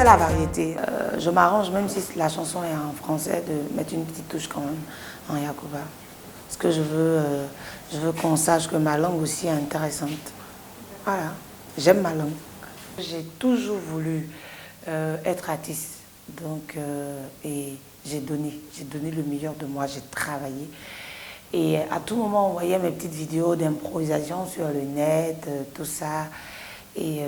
la variété. Je m'arrange, même si la chanson est en français, de mettre une petite touche quand même en Yakuba. Parce que je veux qu'on sache que ma langue aussi est intéressante. Voilà, j'aime ma langue. J'ai toujours voulu être artiste. Donc, et j'ai donné le meilleur de moi, j'ai travaillé. Et à tout moment, on voyait mes petites vidéos d'improvisation sur le net, tout ça. Et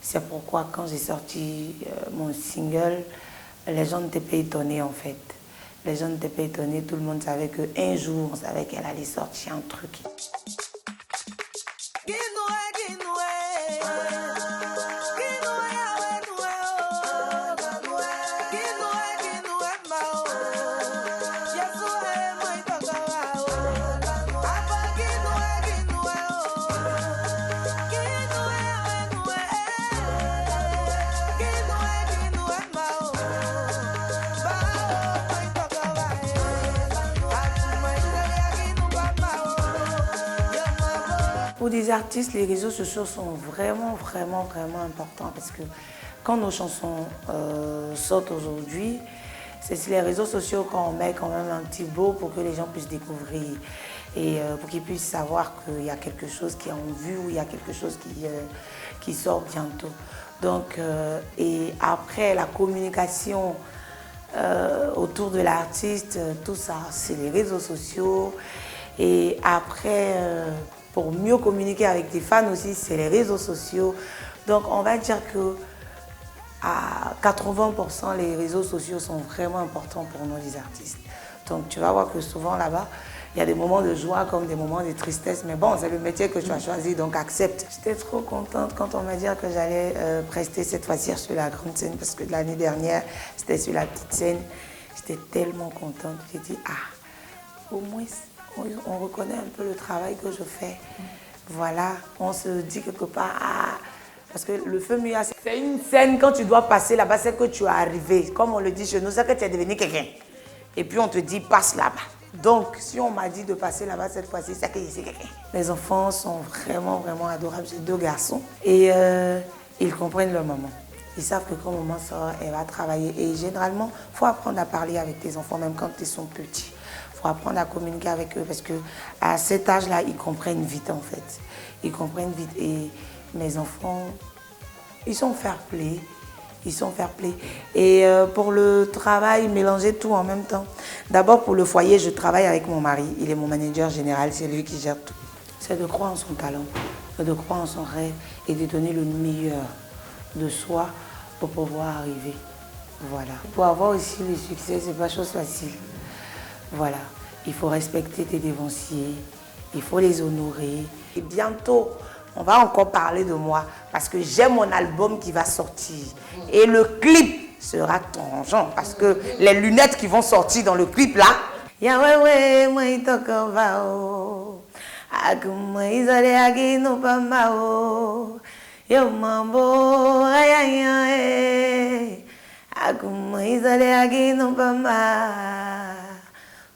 c'est pourquoi quand j'ai sorti mon single, les gens n'étaient pas étonnés en fait. Les gens n'étaient pas étonnés, tout le monde savait qu'un jour, on savait qu'elle allait sortir un truc. Pour des artistes, les réseaux sociaux sont vraiment importants parce que quand nos chansons sortent aujourd'hui, c'est sur les réseaux sociaux qu'on met quand même un petit beau pour que les gens puissent découvrir et pour qu'ils puissent savoir qu'il y a quelque chose qui est en vue ou il y a quelque chose qui sort bientôt. Donc, et après la communication autour de l'artiste, tout ça, c'est les réseaux sociaux. Et après, pour mieux communiquer avec tes fans aussi, c'est les réseaux sociaux. Donc on va dire que à 80%, les réseaux sociaux sont vraiment importants pour nous les artistes. Donc tu vas voir que souvent là-bas, il y a des moments de joie comme des moments de tristesse. Mais bon, c'est le métier que tu as choisi, donc accepte. J'étais trop contente quand on m'a dit que j'allais prester cette fois-ci sur la grande scène parce que l'année dernière, c'était sur la petite scène. J'étais tellement contente. J'ai dit, au moins, on reconnaît un peu le travail que je fais. Voilà, on se dit quelque part, parce que le feu Muya, c'est une scène quand tu dois passer là-bas, c'est que tu es arrivé. Comme on le dit chez nous, c'est que tu es devenu quelqu'un. Et puis on te dit, passe là-bas. Donc, si on m'a dit de passer là-bas cette fois-ci, c'est que je suis quelqu'un. Les enfants sont vraiment adorables. J'ai 2 garçons et ils comprennent leur maman. Ils savent que quand maman sort, elle va travailler. Et généralement, il faut apprendre à parler avec tes enfants, même quand ils sont petits. Il faut apprendre à communiquer avec eux parce qu'à cet âge-là, ils comprennent vite en fait. Ils comprennent vite. Et mes enfants, ils sont fair-play. Ils sont fair-play. Et pour le travail, mélanger tout en même temps. D'abord, pour le foyer, je travaille avec mon mari. Il est mon manager général, c'est lui qui gère tout. C'est de croire en son talent, de croire en son rêve et de donner le meilleur de soi pour pouvoir arriver. Voilà. Pour avoir aussi le succès, c'est pas chose facile. Voilà. Il faut respecter tes dévanciers, il faut les honorer. Et bientôt, on va encore parler de moi parce que j'ai mon album qui va sortir. Et le clip sera tangent parce que les lunettes qui vont sortir dans le clip là.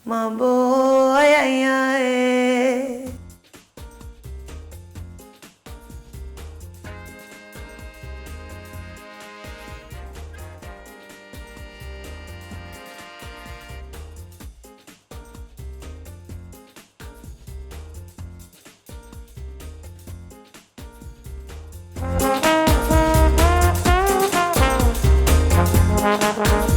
Mambo,